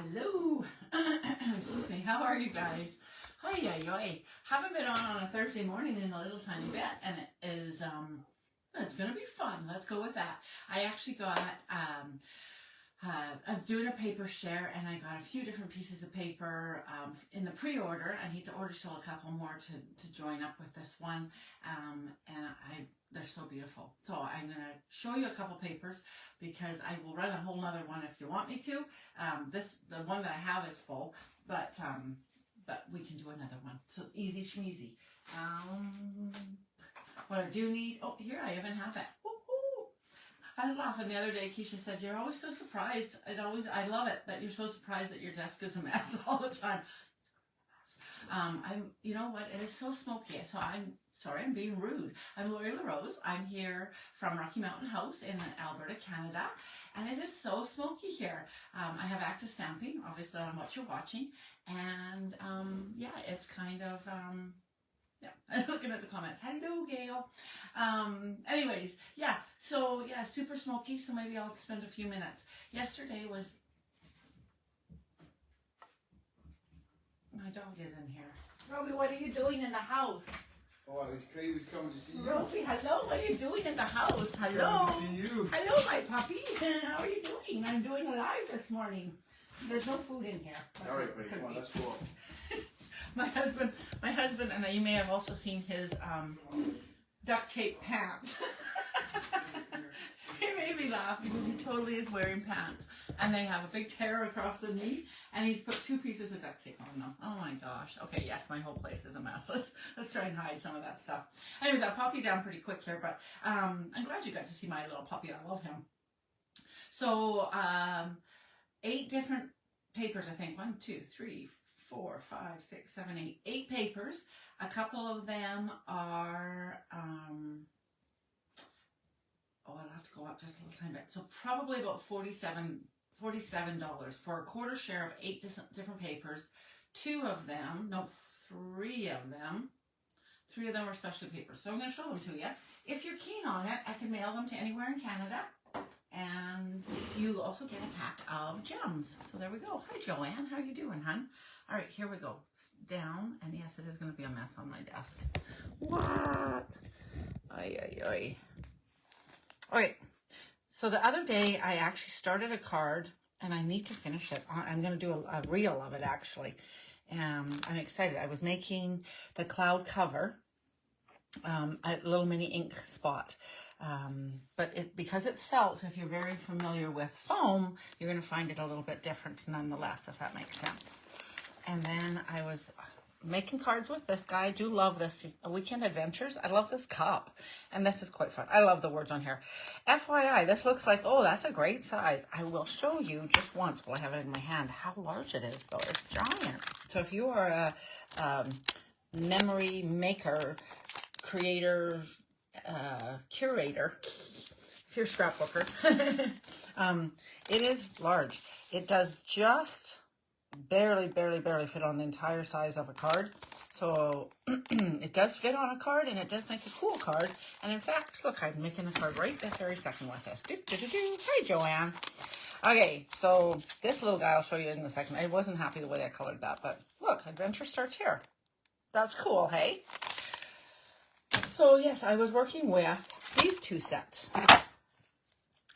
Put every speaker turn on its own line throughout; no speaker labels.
Hello. Excuse me. How are you guys? Hi. Haven't been on a Thursday morning in a little tiny bit, and it is it's gonna be fun. Let's go with that. I actually got I'm doing a paper share, and I got a few different pieces of paper in the pre-order. I need to order still a couple more to join up with this one, and they're so beautiful. So I'm going to show you a couple papers because I will run a whole nother one if you want me to. The one that I have is full, but we can do another one. So easy schmeezy. What I do need, here I even have it. I was laughing the other day. Keisha said, "You're always so surprised. I love it that you're so surprised that your desk is a mess all the time." You know what? It is so smoky. So I'm sorry, I'm being rude. I'm Lori LaRose. I'm here from Rocky Mountain House in Alberta, Canada, and it is so smoky here. I have active stamping, obviously on what you're watching, and yeah, it's kind of yeah, I'm looking at the comments. Hello, Gail. Anyways, yeah, so yeah, super smoky, so maybe I'll spend a few minutes. Yesterday was, my dog is in here. Roby, what are you doing in the house?
Oh, he was coming to see you.
Roby, hello, what are you doing in the house? Hello.
Coming to see you.
Hello, my puppy. How are you doing? I'm doing a live this morning. There's no food in here.
All right, buddy, come on, let's go.
My husband, and you may have also seen his duct tape pants. He made me laugh because he totally is wearing pants, and they have a big tear across the knee, and he's put 2 pieces of duct tape on them. Oh my gosh. Okay, yes, my whole place is a mess. Let's try and hide some of that stuff. Anyways, I'll pop you down pretty quick here, but I'm glad you got to see my little puppy. I love him. So 8 different papers, I think. 1, 2, 3, 4, 5, 6, 7, 8. 8 papers. A couple of them are I'll have to go up just a little tiny bit. So probably about $47 for a quarter share of 8 different papers. 3 of them are specialty papers. So I'm going to show them to you. If you're keen on it, I can mail them to anywhere in Canada. And you also get a pack of gems. So there we go. Hi, Joanne. How are you doing, hon? All right, here we go. Down. And yes, it is going to be a mess on my desk. What? Ay. Okay. So the other day, I actually started a card, and I need to finish it. I'm going to do a reel of it, actually. I'm excited. I was making the cloud cover, a little mini ink spot. But because it's felt, if you're very familiar with foam, you're going to find it a little bit different nonetheless, if that makes sense. And then I was making cards with this guy. I do love this Weekend Adventures. I love this cup, and this is quite fun. I love the words on here. FYI, this looks like, oh, that's a great size. I will show you just once while I have it in my hand how large it is, though. It's giant. So if you are a memory maker, creator, curator, if you're a scrapbooker, it is large. It does just barely fit on the entire size of a card. So it does fit on a card, and it does make a cool card. And in fact, look, I'm making the card right this very second with this. Hi, Joanne. Okay, so this little guy I'll show you in a second. I wasn't happy the way I colored that, but look, adventure starts here. That's cool, hey? So yes, I was working with these 2 sets.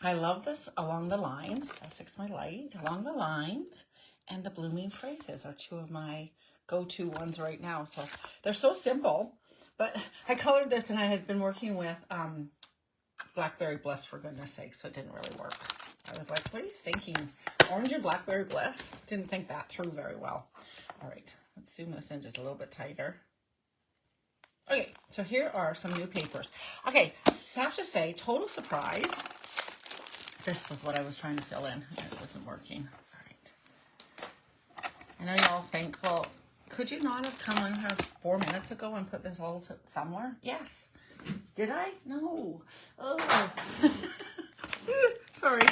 I love this along the lines. I fix my light. Along the lines and the blooming phrases are 2 of my go-to ones right now. So they're so simple, but I colored this, and I had been working with Blackberry Bliss, for goodness sake, so it didn't really work. I was like, what are you thinking? Orange and Blackberry Bliss? Didn't think that through very well. All right, let's zoom this in just a little bit tighter. Okay, so here are some new papers. Okay, I have to say, total surprise. This was what I was trying to fill in. It wasn't working. All right. I know you all think, well, could you not have come in here 4 minutes ago and put this all somewhere? Yes. Did I? No. Oh. Sorry.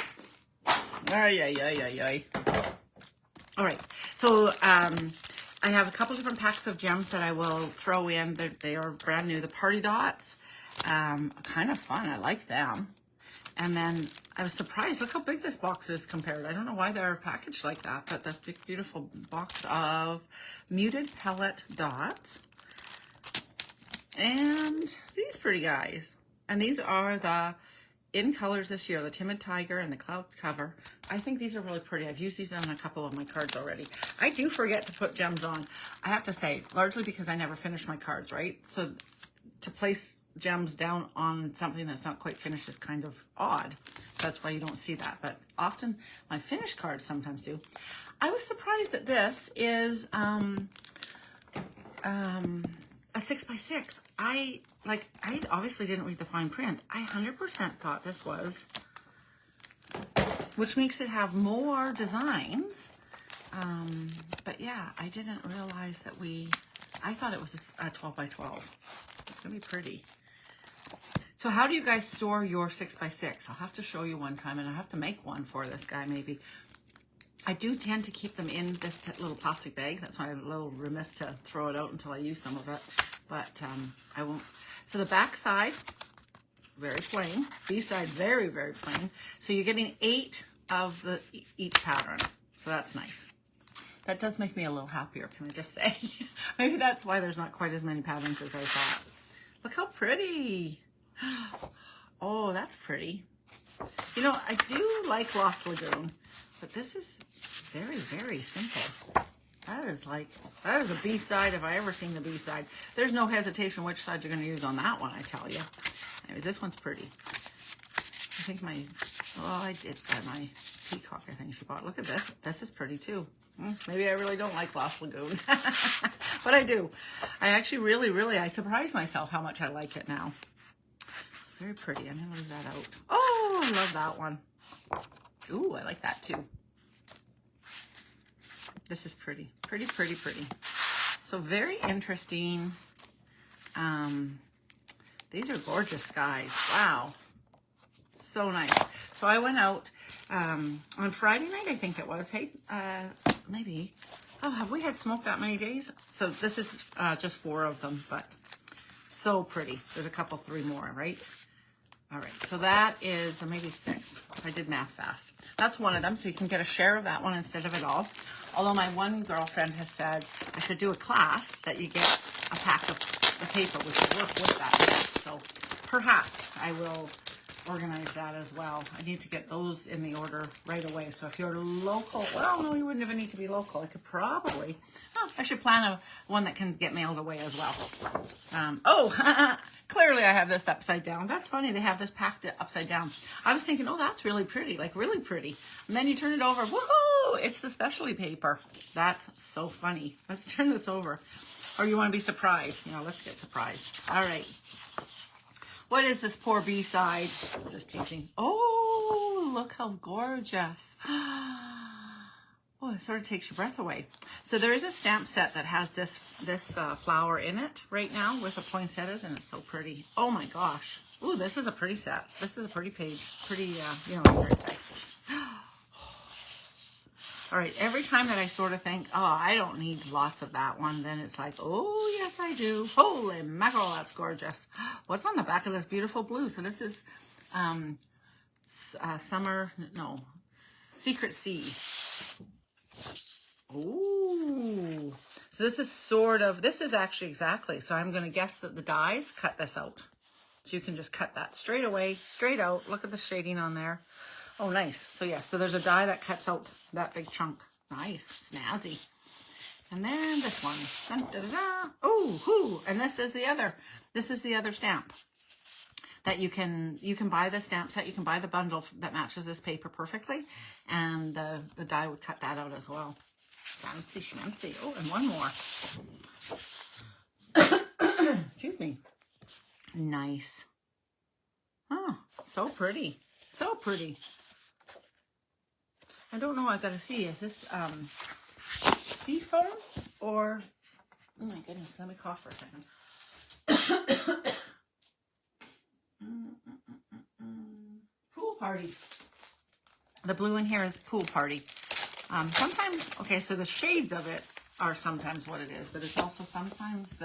Ay. All right. So, I have a couple different packs of gems that I will throw in. They are brand new. The Party Dots, kind of fun. I like them. And then I was surprised. Look how big this box is compared. I don't know why they're packaged like that, but that's a big, beautiful box of muted pellet dots. And these pretty guys. And these are the in colors this year, the Timid Tiger and the Cloud Cover. I think these are really pretty. I've used these on a couple of my cards already. I do forget to put gems on, I have to say, largely because I never finish my cards, right? So to place gems down on something that's not quite finished is kind of odd. That's why you don't see that, but often my finished cards sometimes do. I was surprised that this is a 6x6. I obviously didn't read the fine print. I 100% thought this was, which makes it have more designs. But yeah, I didn't realize that I thought it was a 12x12. It's gonna be pretty. So how do you guys store your 6x6? I'll have to show you one time, and I'll have to make one for this guy maybe. I do tend to keep them in this little plastic bag. That's why I'm a little remiss to throw it out until I use some of it. But I won't. So the back side, very plain. B-side, very, very plain. So you're getting 8 of each pattern. So that's nice. That does make me a little happier, can I just say? Maybe that's why there's not quite as many patterns as I thought. Look how pretty. Oh, that's pretty. You know, I do like Lost Lagoon, but this is very, very simple. That is a B-side if I ever seen the B-side. There's no hesitation which side you're going to use on that one, I tell you. Anyways, this one's pretty. I think my peacock, I think she bought. Look at this. This is pretty too. Maybe I really don't like Lost Lagoon, but I do. I actually really, I surprised myself how much I like it now. Very pretty. I'm going to leave that out. Oh, I love that one. Ooh, I like that too. This is pretty. Pretty. So very interesting. These are gorgeous skies. Wow. So nice. So I went out on Friday night, I think it was. Hey, maybe. Oh, have we had smoke that many days? So this is just 4 of them, but so pretty. There's a couple, 3 more, right? All right, so that is, or maybe 6. I did math fast. That's one of them, so you can get a share of that one instead of it all. Although my one girlfriend has said I should do a class that you get a pack of the paper, which will work with that. So perhaps I will organize that as well. I need to get those in the order right away. So if you're local, well, no, you wouldn't even need to be local. I could probably, I should plan one that can get mailed away as well. Clearly I have this upside down. That's funny. They have this packed upside down. I was thinking, oh, that's really pretty, like really pretty. And then you turn it over. Woohoo! It's the specialty paper. That's so funny. Let's turn this over. Or you want to be surprised. You know, let's get surprised. All right. What is this poor B-side? I'm just teasing. Oh, look how gorgeous. Oh, it sort of takes your breath away. So there is a stamp set that has this flower in it right now with the poinsettias, and it's so pretty. Oh my gosh. Ooh, this is a pretty set. This is a pretty page. Pretty, you know what I'm going to say. All right, every time that I sort of think, oh, I don't need lots of that one, then it's like, oh, yes, I do. Holy mackerel, that's gorgeous. What's on the back of this beautiful blue? So this is Secret Sea. Ooh. So this is actually exactly. So I'm going to guess that the dies cut this out. So you can just cut that straight away, straight out. Look at the shading on there. Oh, nice. So yeah, so there's a die that cuts out that big chunk. Nice, snazzy. And then this one. Dun, da, da, da. Oh, and this is the other stamp that you can buy the stamp set. You can buy the bundle that matches this paper perfectly, and the die would cut that out as well. Fancy schmancy. Oh, and one more. Excuse me. Nice. Oh, so pretty. So pretty. I don't know. I gotta see. Is this sea foam or? Oh my goodness. Let me cough for a second. Pool party. The blue in here is pool party. Sometimes, okay, so the shades of it are sometimes what it is, but it's also sometimes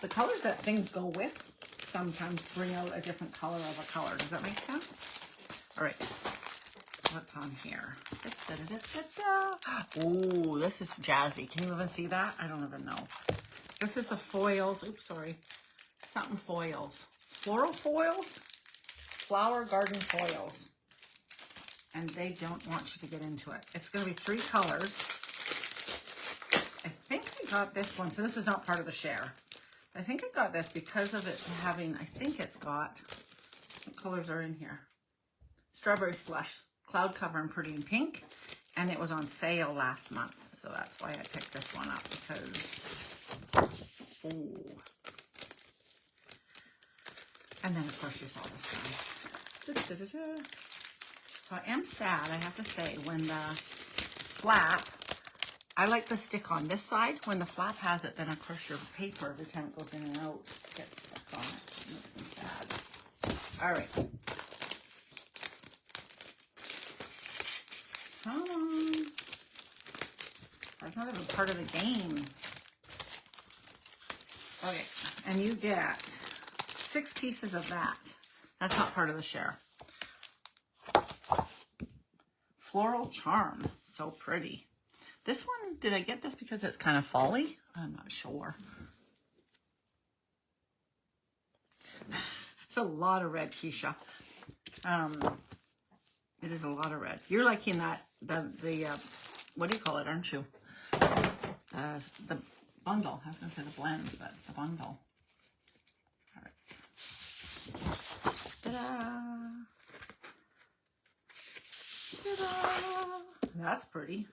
the colors that things go with sometimes bring out a different color of a color. Does that make sense? All right, what's on here? Oh, this is jazzy. Can you even see that? I don't even know. This is the foils. Oops, sorry. Something foils. Floral foils? Flower garden foils. And they don't want you to get into it. It's going to be 3 colors. I think I got this one. So this is not part of the share. I think I got this because of it having, I think it's got, what colors are in here? Strawberry Slush, Cloud Cover, and Pretty in Pink. And it was on sale last month. So that's why I picked this one up because, ooh. And then of course you saw this one. So I am sad, I have to say, when the flap, I like the stick on this side. When the flap has it, then of course your paper, every time it goes in and out, gets stuck on it. It makes me sad. All right. Come on. That's not even part of the game. Okay, and you get 6 pieces of that. That's not part of the share. Floral Charm. So pretty. This one, did I get this because it's kind of folly? I'm not sure. It's a lot of red, Keisha. It is a lot of red. You're liking that, the what do you call it, aren't you? The bundle. I was going to say the blend, but the bundle. All right. Ta-da! Ta-da! That's pretty.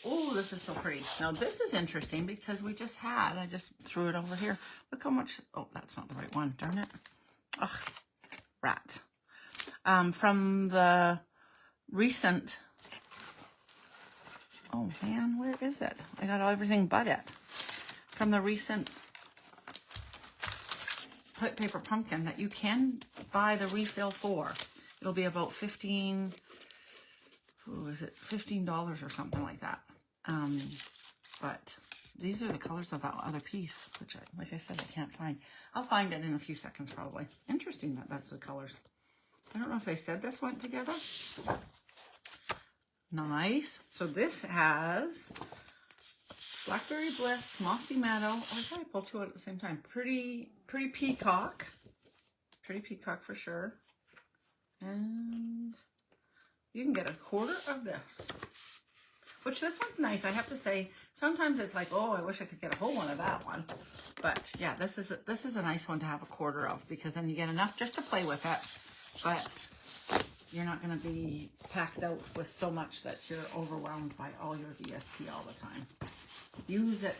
Oh, this is so pretty. Now this is interesting because we just had, I just threw it over here. Look how much, oh, that's not the right one, darn it. Ugh, rats. From the recent, oh man, where is it? I got everything but it. From the recent paper pumpkin that you can buy the refill for. It'll be about $15 or something like that. But these are the colors of that other piece, which, like I said, I can't find. I'll find it in a few seconds probably. Interesting that that's the colors. I don't know if they said this went together. Nice. So this has Blackberry Bliss, Mossy Meadow. Oh, I thought I pulled 2 out at the same time. Pretty Peacock. Pretty Peacock for sure. And you can get a quarter of this. Which this one's nice, I have to say. Sometimes it's like, oh, I wish I could get a whole one of that one. But yeah, this is a nice one to have a quarter of because then you get enough just to play with it. But you're not going to be packed out with so much that you're overwhelmed by all your VSP all the time. Use it.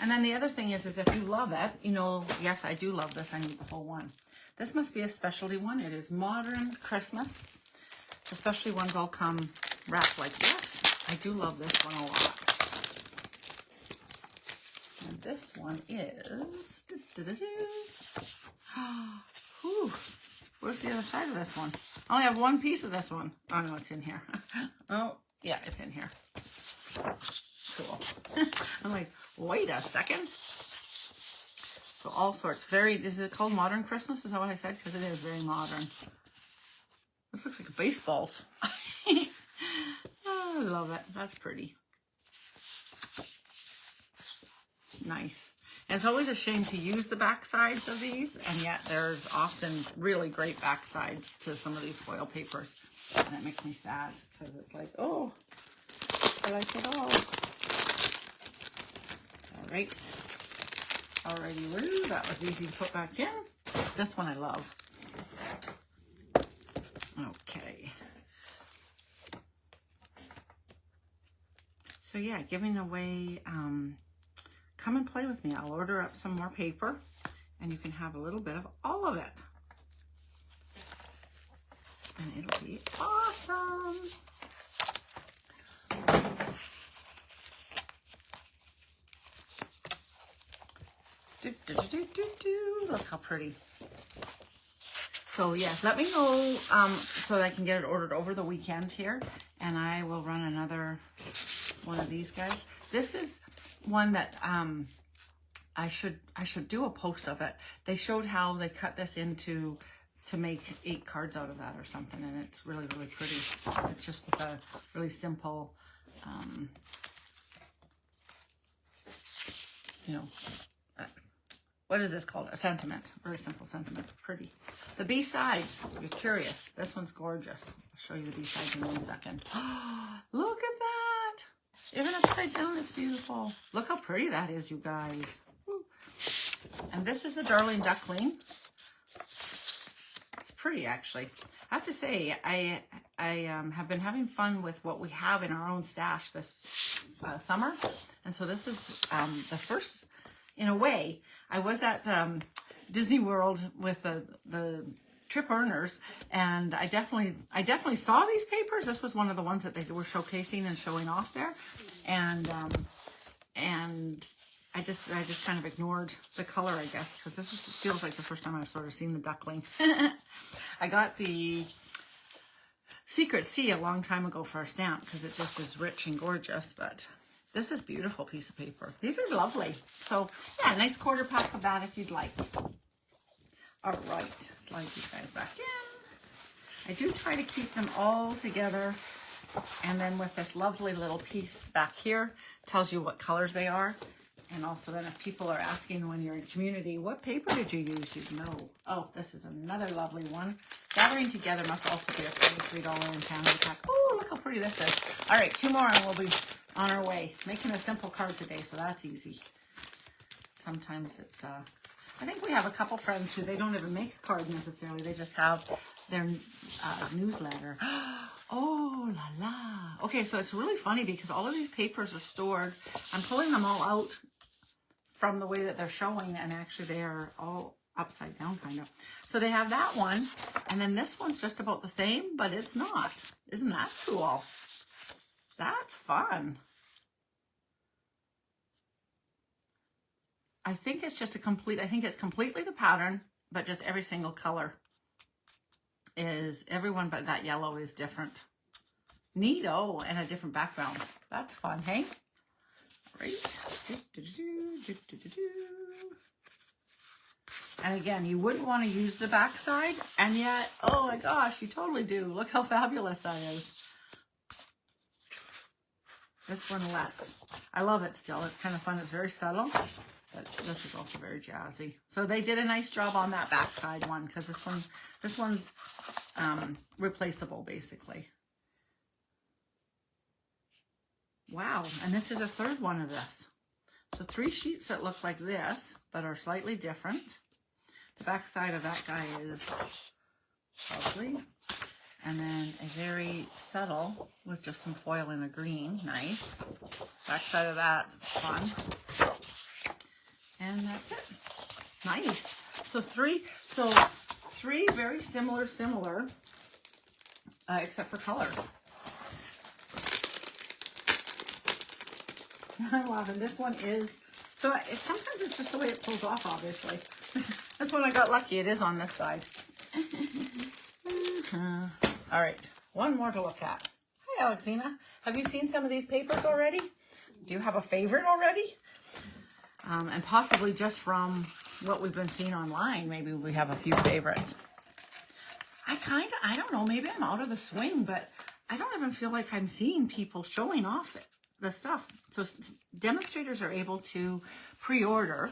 And then the other thing is if you love it, you know, yes, I do love this. I need the whole one. This must be a specialty one. It is Modern Christmas. The specialty ones all come wrapped like this. I do love this one a lot. And this one is... Whew. Where's the other side of this one? I only have one piece of this one. Oh, no, it's in here. Oh, yeah, it's in here. Cool. I'm like, wait a second. So all sorts. Is it called Modern Christmas? Is that what I said? Because it is very modern. This looks like baseballs. Oh, I love it. That's pretty. Nice. And it's always a shame to use the back sides of these, and yet there's often really great back sides to some of these foil papers. And it makes me sad because it's like, oh, I like it all. All right. Alrighty, woo, that was easy to put back in. This one I love. Okay. So yeah, giving away, come and play with me. I'll order up some more paper and you can have a little bit of all of it. And it'll be awesome. Look how pretty. So yeah, let me know so that I can get it ordered over the weekend here, and I will run another one of these guys. This is one that I should do a post of it. They showed how they cut this into to make 8 cards out of that or something, and it's really, really pretty. It's just with a really simple, you know, what is this called? A sentiment. Very simple sentiment. Pretty. The B-sides, if you're curious, this one's gorgeous. I'll show you the B-sides in 1 second. Look at that! Even upside down, it's beautiful. Look how pretty that is, you guys. Woo. And this is a Darling Duckling. It's pretty, actually. I have to say, I have been having fun with what we have in our own stash this summer. And so this is the first, in a way, I was at Disney World with the trip earners, and I definitely saw these papers. This was one of the ones that they were showcasing and showing off there, and I just kind of ignored the color, I guess, because this feels like the first time I've sort of seen the duckling. I got the Secret Sea a long time ago for a stamp because it just is rich and gorgeous, but this is a beautiful piece of paper. These are lovely. So, yeah, a nice quarter pack of that if you'd like. All right, slide these guys back in. I do try to keep them all together. And then with this lovely little piece back here, tells you what colors they are. And also then if people are asking when you're in community, what paper did you use? You'd know. Oh, this is another lovely one. Gathering Together must also be a $33 in Canada pack. Oh, look how pretty this is. All right, 2 more and we'll be on our way. Making a simple card today, so that's easy. Sometimes it's, I think we have a couple friends who they don't even make a card necessarily. They just have their newsletter. Oh, la la. Okay, so it's really funny because all of these papers are stored. I'm pulling them all out from the way that they're showing, and actually they are all upside down kind of. So they have that one, and then this one's just about the same, but it's not. Isn't that cool? That's fun. I think it's just I think it's completely the pattern, but just every single color is, everyone but that yellow is different. Neato, and a different background. That's fun, hey? Right. And again, you wouldn't want to use the back side, and yet, oh my gosh, you totally do. Look how fabulous that is. This one less. I love it still. It's kind of fun. It's very subtle, but this is also very jazzy. So they did a nice job on that backside one, because this one's replaceable basically. Wow, and this is a 3rd one of this. So 3 sheets that look like this, but are slightly different. The back side of that guy is lovely. And then a very subtle with just some foil in a green. Nice. Back side of that, fun. And that's it. Nice. So three very similar, except for colors. I'm laughing. This one is, so sometimes it's just the way it pulls off, obviously. This one I got lucky. It is on this side. All right. One more to look at. Hi, Alexina. Have you seen some of these papers already? Do you have a favorite already? And possibly just from what we've been seeing online, maybe we have a few favorites. I don't know, maybe I'm out of the swing, but I don't even feel like I'm seeing people showing off the stuff. So demonstrators are able to pre-order,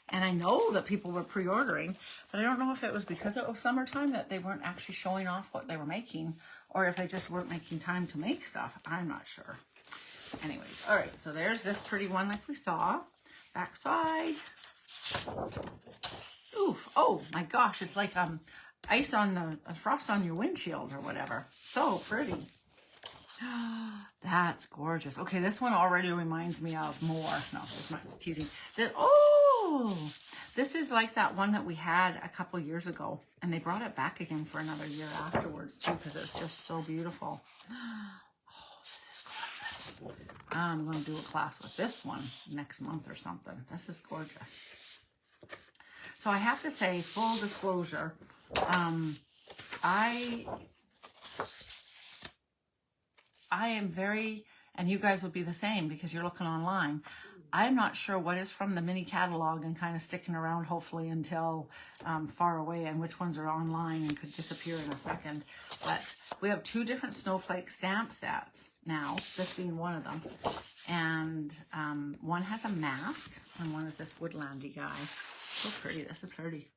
and I know that people were pre-ordering, but I don't know if it was because it was summertime that they weren't actually showing off what they were making, or if they just weren't making time to make stuff. I'm not sure. Anyways, all right, so there's this pretty one like we saw. Back side. Oof. Oh my gosh, it's like ice on the frost on your windshield or whatever. So pretty. That's gorgeous. Okay, this one already reminds me of more. No, it's not teasing. This is like that one that we had a couple years ago, and they brought it back again for another year afterwards too, because it's just so beautiful. Oh, this is gorgeous. I'm going to do a class with this one next month or something. This is gorgeous. So I have to say, full disclosure, I am very, and you guys would be the same because you're looking online. I'm not sure what is from the mini catalog and kind of sticking around hopefully until far away, and which ones are online and could disappear in a second. But we have 2 different snowflake stamp sets now, this being one of them. And one has a mask and one is this woodlandy guy. So pretty, this is pretty.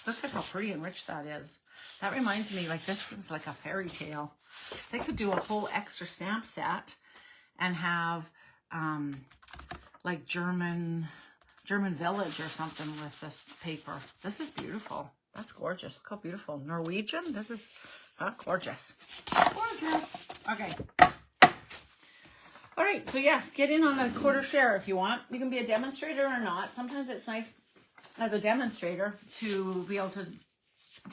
Look at how pretty and rich that is. That reminds me, like, this is like a fairy tale. They could do a whole extra stamp set and have like German village or something with this paper. This is beautiful. That's gorgeous. Look how beautiful. Norwegian. This is gorgeous. Gorgeous. Okay. All right. So yes, get in on a quarter share if you want. You can be a demonstrator or not. Sometimes it's nice as a demonstrator to be able to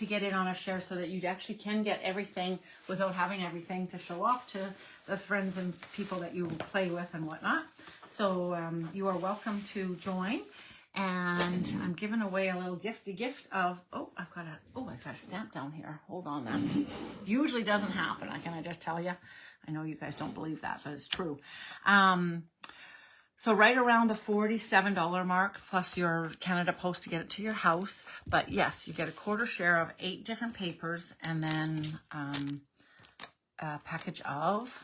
get in on a share so that you actually can get everything without having everything to show off to the friends and people that you play with and whatnot. So you are welcome to join. And I'm giving away a little gift of, I've got a stamp down here. Hold on, that usually doesn't happen. Can I just tell you? I know you guys don't believe that, but it's true. So right around the $47 mark plus your Canada Post to get it to your house. But yes, you get a quarter share of 8 different papers and then a package of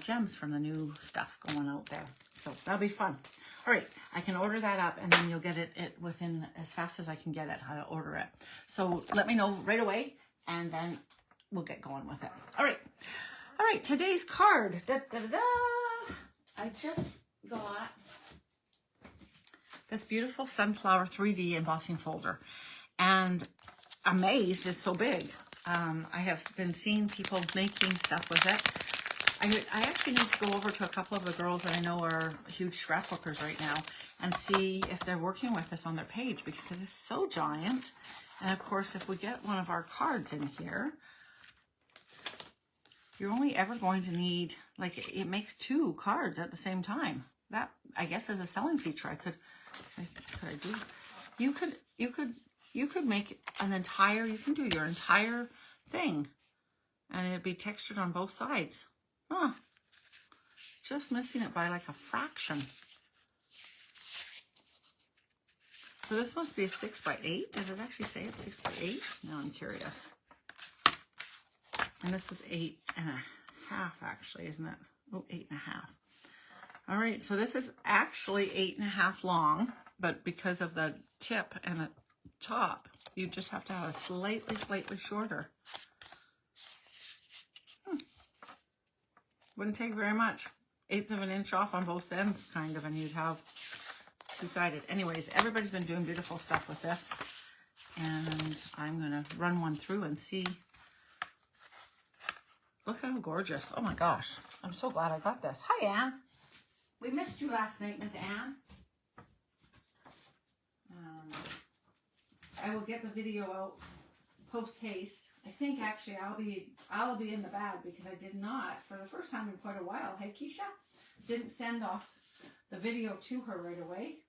gems from the new stuff going out there. So that'll be fun. All right, I can order that up and then you'll get it within as fast as I can get it. I'll order it. So let me know right away and then we'll get going with it. All right, today's card. I just got this beautiful sunflower 3D embossing folder and amazed it's so big. I have been seeing people making stuff with it. I actually need to go over to a couple of the girls that I know are huge scrapbookers right now and see if they're working with us on their page because it is so giant. And of course, if we get one of our cards in here, you're only ever going to need, like, it makes 2 cards at the same time. That, I guess, is a selling feature. Could I do? You could make an entire, you can do your entire thing and it'd be textured on both sides. Huh. Just missing it by like a fraction. So this must be a 6x8. Does it actually say it's 6x8? Now I'm curious. And this is 8.5 actually, isn't it? Oh, 8.5. All right, so this is actually 8.5 long, but because of the tip and the top, you just have to have a slightly shorter. Wouldn't take very much. 1/8 of an inch off on both ends, kind of, and you'd have 2-sided. Anyways, everybody's been doing beautiful stuff with this, and I'm gonna run one through and see. Look at how gorgeous. Oh my gosh. I'm so glad I got this. Hi, Anne. We missed you last night, Miss Anne. I will get the video out post haste. I think actually I'll be in the bag because I did not, for the first time in quite a while. Hey, Keisha, didn't send off the video to her right away.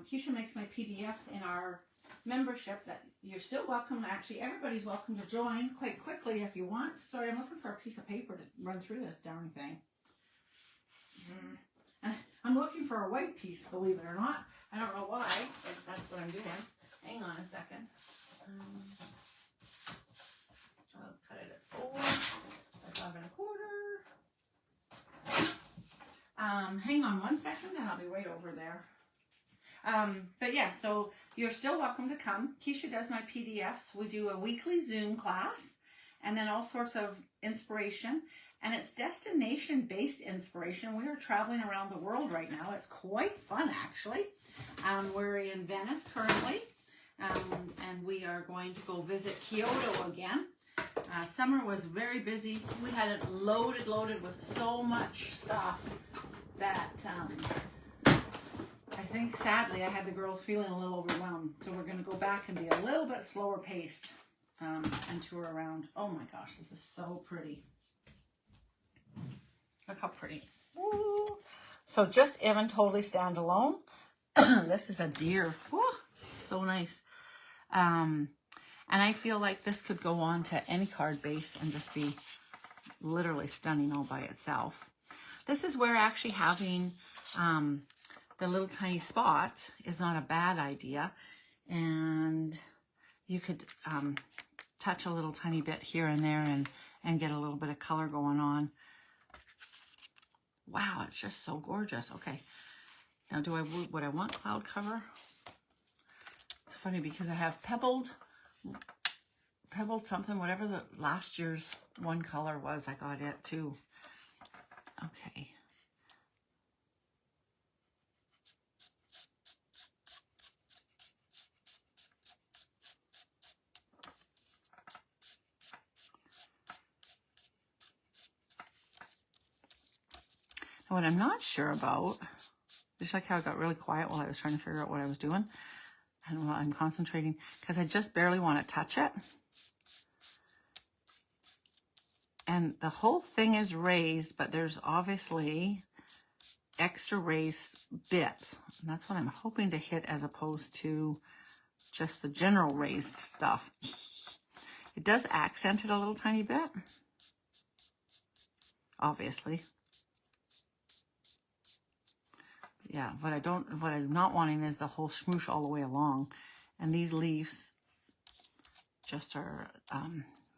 Keisha makes my PDFs in our membership that you're still welcome. Actually, everybody's welcome to join quite quickly if you want. Sorry, I'm looking for a piece of paper to run through this darn thing. And I'm looking for a white piece, believe it or not. I don't know why, but that's what I'm doing. Hang on a second. I'll cut it at 4. That's 5 1/4. Hang on 1 second and I'll be right over there. But yeah, so you're still welcome to come. Keisha does my PDFs. We do a weekly Zoom class and then all sorts of inspiration. And it's destination-based inspiration. We are traveling around the world right now. It's quite fun, actually. We're in Venice currently. And we are going to go visit Kyoto again. Summer was very busy. We had it loaded with so much stuff that I think sadly I had the girls feeling a little overwhelmed. So we're going to go back and be a little bit slower paced and tour around. Oh my gosh, this is so pretty. Look how pretty. Woo. So just even totally standalone. This is a deer. Woo. So nice. And I feel like this could go on to any card base and just be literally stunning all by itself. This is where actually having the little tiny spot is not a bad idea. And you could touch a little tiny bit here and there and get a little bit of color going on. Wow, it's just so gorgeous. Okay, now would I want cloud cover? It's funny because I have pebbled something, whatever the last year's one color was, I got it too. Okay. Now what I'm not sure about, just like how it got really quiet while I was trying to figure out what I was doing. I don't know, I'm concentrating because I just barely want to touch it. And the whole thing is raised, but there's obviously extra raised bits. And that's what I'm hoping to hit as opposed to just the general raised stuff. It does accent it a little tiny bit, obviously. Yeah, what I'm not wanting is the whole smoosh all the way along. And these leaves just are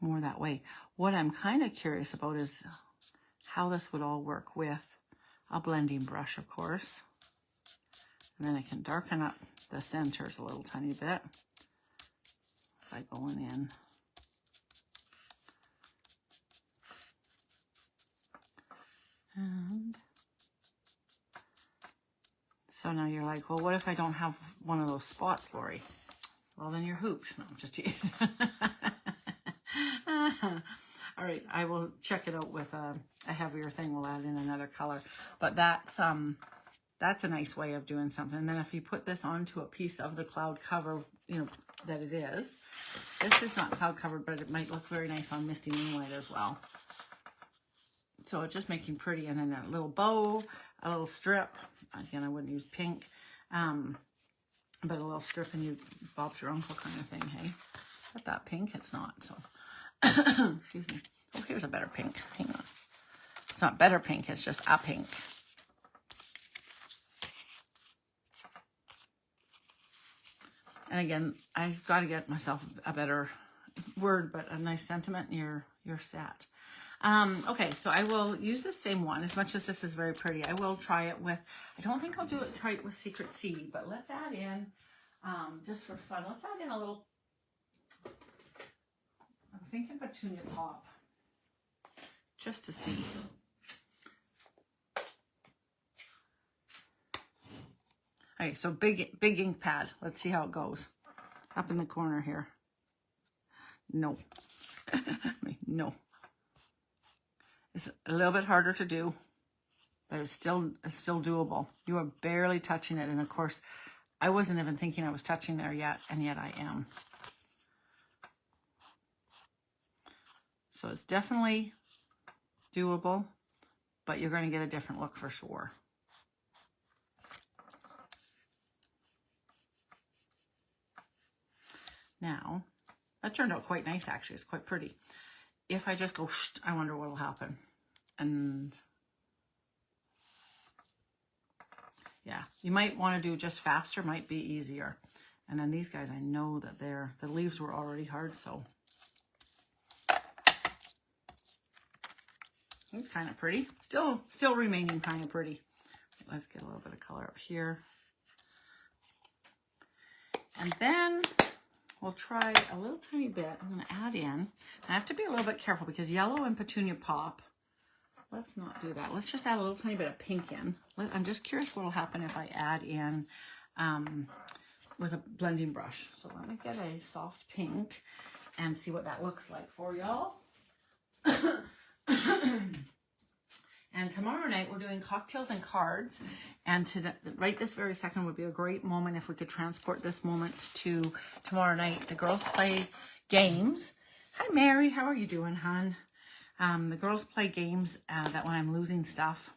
more that way. What I'm kind of curious about is how this would all work with a blending brush, of course. And then I can darken up the centers a little tiny bit by going in. And so now you're like, well, what if I don't have one of those spots, Lori? Well, then you're hooped. No, just tease. All right, I will check it out with a heavier thing. We'll add in another color. But that's a nice way of doing something. And then if you put this onto a piece of the cloud cover, you know, that it is. This is not cloud covered, but it might look very nice on Misty Moonlight as well. So it's just making pretty. And then a little bow, a little strip. Again, I wouldn't use pink, but a little strip and you Bob's your uncle kind of thing, hey? Is that pink? It's not, so. Excuse me. Oh, here's a better pink. Hang on. It's not better pink, it's just a pink. And again, I've got to get myself a better word, but a nice sentiment, and you're set. Okay, so I will use the same one. As much as this is very pretty, I will try it with, I don't think I'll do it quite with Secret Seed, but let's add in, just for fun, let's add in a little, I'm thinking Petunia Pop, just to see. Okay, so big ink pad. Let's see how it goes. Up in the corner here. No. No. It's a little bit harder to do, but it's still doable. You are barely touching it, and of course, I wasn't even thinking I was touching there yet, and yet I am. So it's definitely doable, but you're going to get a different look for sure. Now, that turned out quite nice, actually. It's quite pretty. If I just go, I wonder what will happen. And yeah, you might want to do just faster, might be easier. And then these guys, I know that the leaves were already hard, so. It's kind of pretty. Still remaining kind of pretty. Let's get a little bit of color up here. And then we'll try a little tiny bit. I'm going to add in. I have to be a little bit careful because yellow and Petunia Pop. Let's not do that. Let's just add a little tiny bit of pink in. I'm just curious what will happen if I add in with a blending brush. So let me get a soft pink and see what that looks like for y'all. And tomorrow night we're doing cocktails and cards, and right this very second would be a great moment if we could transport this moment to tomorrow night. The girls play games. Hi Mary, how are you doing, hon? The girls play games that when I'm losing stuff,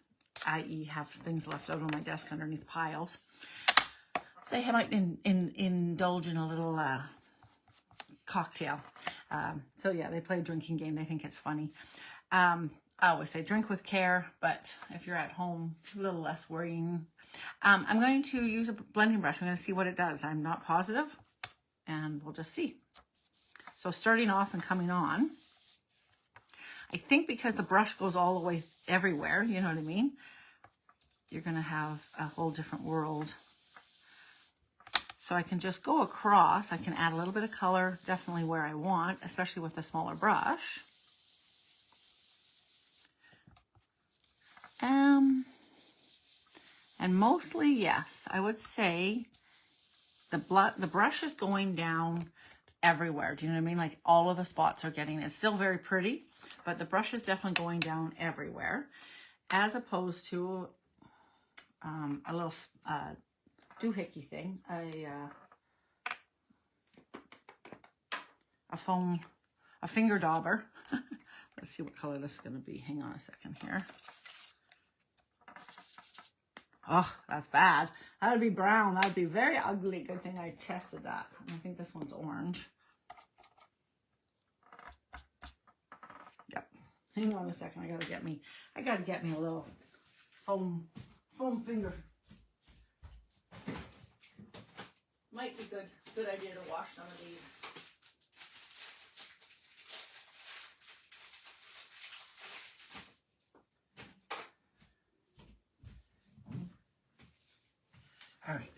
i.e. have things left out on my desk underneath piles, they might indulge in a little cocktail. So yeah, they play a drinking game. They think it's funny. I always say drink with care, but if you're at home, a little less worrying. I'm going to use a blending brush. I'm going to see what it does. I'm not positive, and we'll just see. So starting off and coming on, I think because the brush goes all the way everywhere, you know what I mean? You're going to have a whole different world. So I can just go across. I can add a little bit of color, definitely where I want, especially with a smaller brush. And mostly, yes, I would say the brush is going down everywhere. Do you know what I mean? Like all of the spots are getting, it's still very pretty, but the brush is definitely going down everywhere, as opposed to a little doohickey thing, a finger dauber. Let's see what color this is going to be. Hang on a second here. Oh, that's bad. That would be brown. That would be very ugly. Good thing I tested that. I think this one's orange. Yep. Hang on a second. I gotta get me a little foam finger. Might be good idea to wash some of these. All right.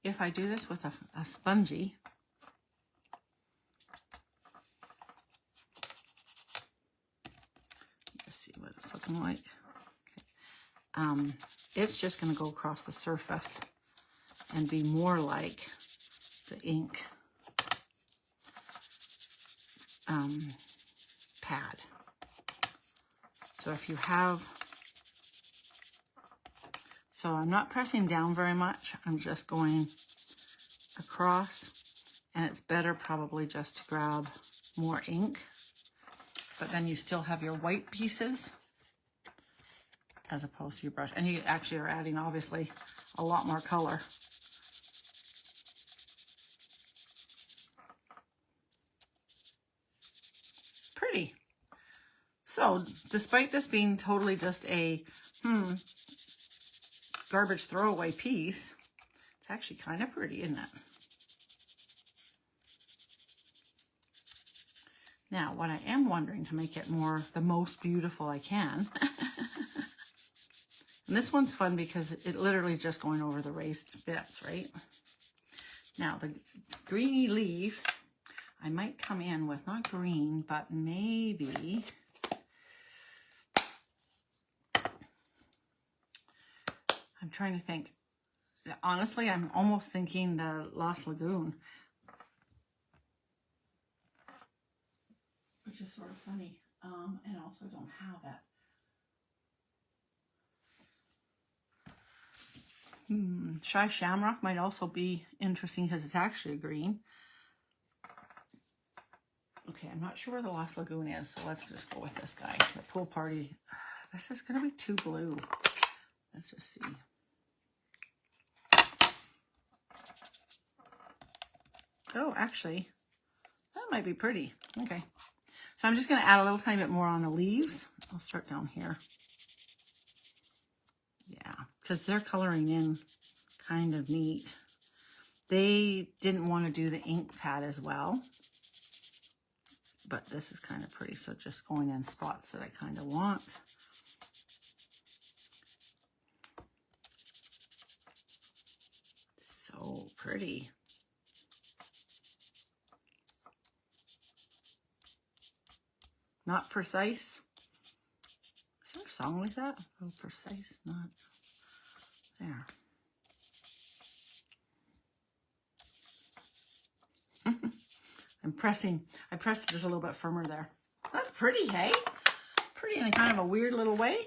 If I do this with a spongy, let's see what it's looking like. Okay. It's just going to go across the surface and be more like the ink pad. So if you have, so I'm not pressing down very much. I'm just going across, and it's better probably just to grab more ink, but then you still have your white pieces as opposed to your brush. And you actually are adding obviously a lot more color. Pretty. So despite this being totally just a garbage throwaway piece, it's actually kind of pretty, isn't it? Now, what I am wondering to make it the most beautiful I can, and this one's fun because it literally is just going over the raised bits, right? Now, the greeny leaves, I might come in with, not green, but maybe, I'm trying to think. Honestly, I'm almost thinking the Lost Lagoon, which is sort of funny, and also don't have it. Shy Shamrock might also be interesting because it's actually a green. Okay, I'm not sure where the Lost Lagoon is, so let's just go with this guy. The Pool Party. This is going to be too blue. Let's just see. Oh, actually, that might be pretty. Okay. So I'm just going to add a little tiny bit more on the leaves. I'll start down here. Yeah, because they're coloring in kind of neat. They didn't want to do the ink pad as well, but this is kind of pretty. So just going in spots that I kind of want. So pretty. Not precise. Is there a song like that? Oh, precise, not there. I pressed it just a little bit firmer there. That's pretty, hey? Pretty in a kind of a weird little way.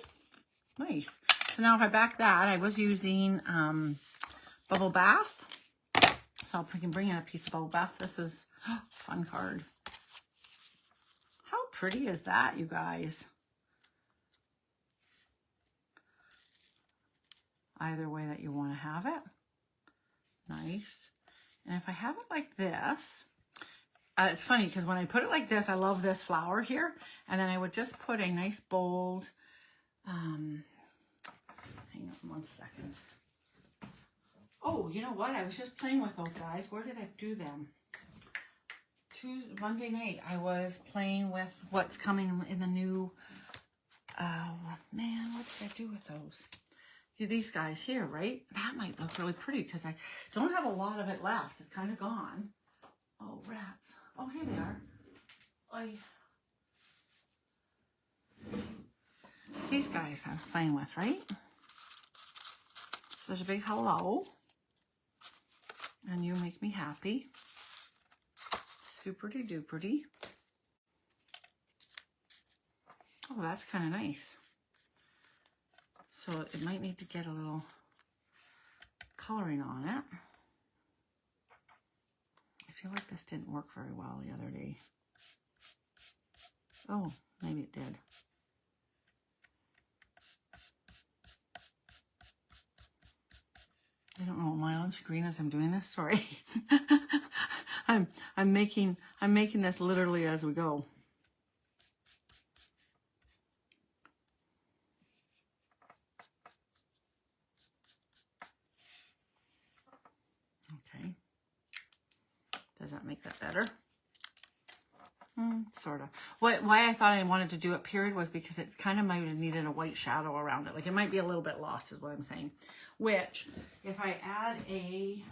Nice. So now if I back that, I was using Bubble Bath. So I can bring in a piece of Bubble Bath. This is fun card. How pretty is that, you guys? Either way that you want to have it. Nice. And if I have it like this, it's funny because when I put it like this, I love this flower here. And then I would just put a nice bold, hang on 1 second. Oh, you know what? I was just playing with those guys. Where did I do them? Monday night, I was playing with what's coming in the new, man, what did I do with those? These guys here, right? That might look really pretty because I don't have a lot of it left. It's kind of gone. Oh, rats. Oh, here they are. These guys I was playing with, right? So there's a big hello. And you make me happy. Superty duperty. Oh, that's kind of nice. So it might need to get a little coloring on it. I feel like this didn't work very well the other day. Oh, maybe it did. I don't know, am I on screen as I'm doing this? Sorry. I'm making this literally as we go. Okay. Does that make that better? Sort of. Why I thought I wanted to do it period was because it kind of might have needed a white shadow around it. Like it might be a little bit lost is what I'm saying. Which, if I add a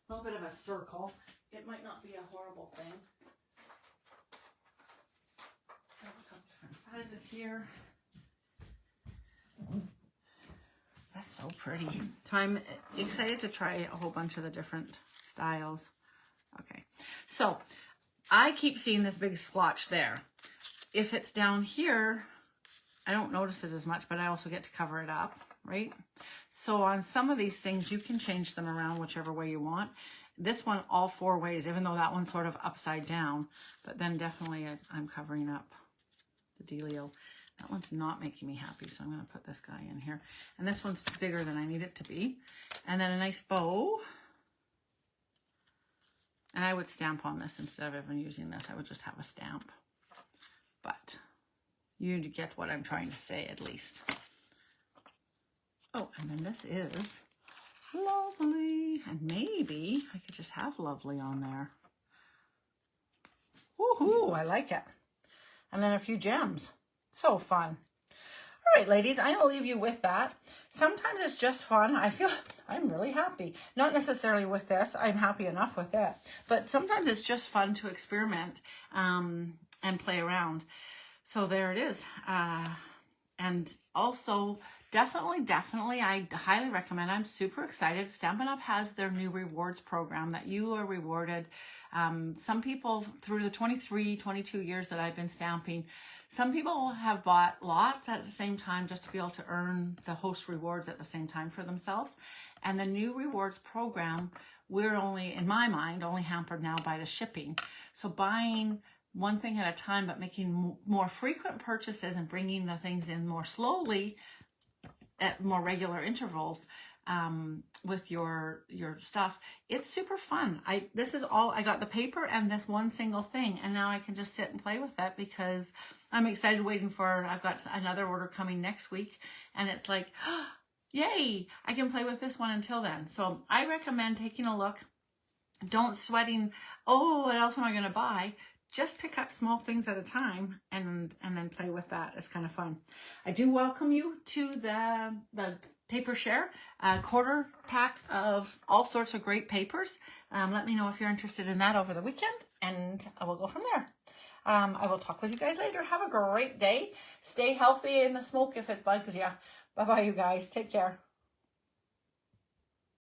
little bit of a circle, it might not be a horrible thing. I have a couple different sizes here. That's so pretty. So I'm excited to try a whole bunch of the different styles. Okay, so I keep seeing this big splotch there. If it's down here, I don't notice it as much, but I also get to cover it up, right? So on some of these things, you can change them around whichever way you want. This one, all 4 ways, even though that one's sort of upside down, but then definitely I'm covering up the dealio. That one's not making me happy, so I'm going to put this guy in here. And this one's bigger than I need it to be. And then a nice bow. And I would stamp on this instead of even using this. I would just have a stamp. But you get what I'm trying to say at least. Oh, and then this is lovely. And maybe I could just have lovely on there. Woohoo, I like it. And then a few gems. So fun. All right, ladies, I'm going to leave you with that. Sometimes it's just fun. I feel I'm really happy. Not necessarily with this. I'm happy enough with it. But sometimes it's just fun to experiment and play around. So there it is. And also, definitely, I highly recommend. I'm super excited. Stampin' Up! Has their new rewards program that you are rewarded. Some people, through the 23, 22 years that I've been stamping, some people have bought lots at the same time just to be able to earn the host rewards at the same time for themselves. And the new rewards program, we're only, in my mind, only hampered now by the shipping. So buying one thing at a time, but making more frequent purchases and bringing the things in more slowly at more regular intervals with your stuff, it's super fun. This is all I got, the paper and this one single thing, and now I can just sit and play with it because I'm excited waiting for, I've got another order coming next week, and it's like, oh, yay, I can play with this one until then. So I recommend taking a look. Don't sweating, oh, what else am I going to buy? Just pick up small things at a time and then play with that. It's kind of fun. I do welcome you to the paper share, a quarter pack of all sorts of great papers. Let me know if you're interested in that over the weekend, and I will go from there. I will talk with you guys later. Have a great day. Stay healthy in the smoke if it's bugs you. Bye-bye, you guys. Take care.